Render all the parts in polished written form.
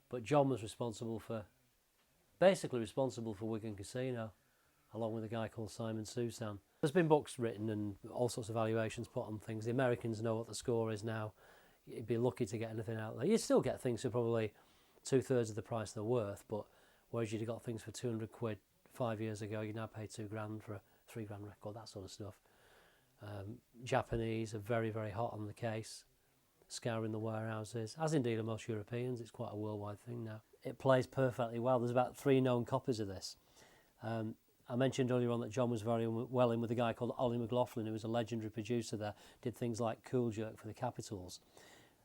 But John was basically responsible for Wigan Casino, along with a guy called Simon Susan. There's been books written and all sorts of valuations put on things. The Americans know what the score is now. You'd be lucky to get anything out there. You'd still get things for probably 2/3 of the price they're worth, but whereas you'd have got things for 200 quid 5 years ago, you now pay 2 grand for a 3 grand record, that sort of stuff. Japanese are very, very hot on the case, scouring the warehouses, as indeed are most Europeans. It's quite a worldwide thing now. It plays perfectly well. There's about 3 known copies of this. I mentioned earlier on that John was very well in with a guy called Ollie McLaughlin, who was a legendary producer there, did things like Cool Jerk for the Capitals.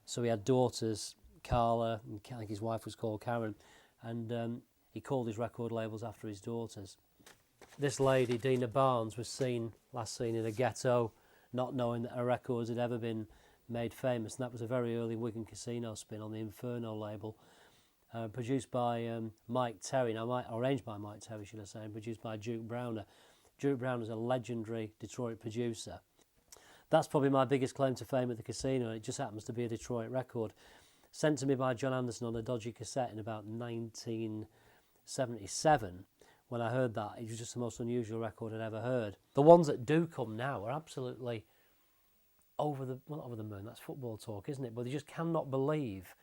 So he had daughters, Carla, and I think his wife was called Karen, and he called his record labels after his daughters. This lady, Dina Barnes, was last seen in a ghetto, not knowing that her records had ever been made famous, and that was a very early Wigan Casino spin on the Inferno label, produced by Mike Terry, arranged by Mike Terry, should I say, and produced by Duke Browner. Duke Browner's a legendary Detroit producer. That's probably my biggest claim to fame at the casino. It just happens to be a Detroit record, sent to me by John Anderson on a dodgy cassette in about 1977. When I heard that, it was just the most unusual record I'd ever heard. The ones that do come now are absolutely not over the moon. That's football talk, isn't it? But they just cannot believe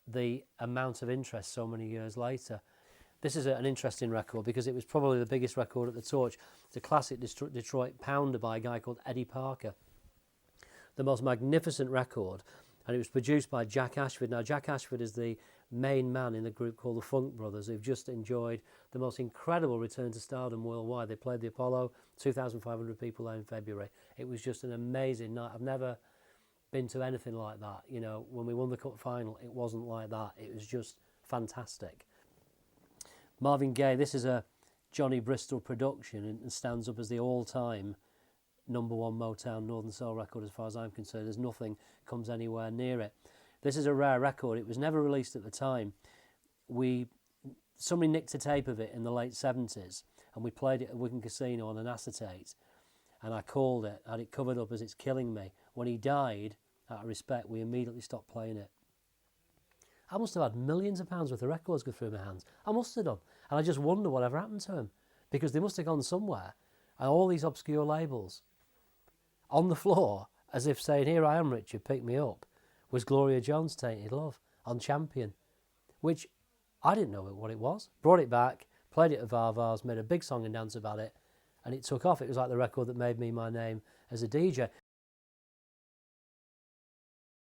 the amount of interest so many years later. This is an interesting record because it was probably the biggest record at the Torch. It's a classic Detroit pounder by a guy called Eddie Parker. The most magnificent record, and it was produced by Jack Ashford. Now, Jack Ashford is the main man in the group called the Funk Brothers, who've just enjoyed the most incredible return to stardom worldwide. They played the Apollo, 2,500 people there in February. It was just an amazing night. I've never been to anything like that. You know, when we won the cup final, it wasn't like that. It was just fantastic. Marvin Gaye, this is a Johnny Bristol production and stands up as the all-time #1 Motown Northern Soul record as far as I'm concerned. There's nothing comes anywhere near it. This is a rare record. It was never released at the time. Somebody nicked a tape of it in the late 70s and we played it at Wigan Casino on an acetate, and I called it, had it covered up as It's Killing Me. When he died, out of respect, we immediately stopped playing it. I must have had millions of pounds worth of records go through my hands. I must have done. And I just wonder whatever happened to them, because they must have gone somewhere. And all these obscure labels on the floor, as if saying, "Here I am, Richard, pick me up," was Gloria Jones' Tainted Love on Champion, which I didn't know what it was. Brought it back, played it at Varvars, made a big song and dance about it, and it took off. It was like the record that made me my name as a DJ.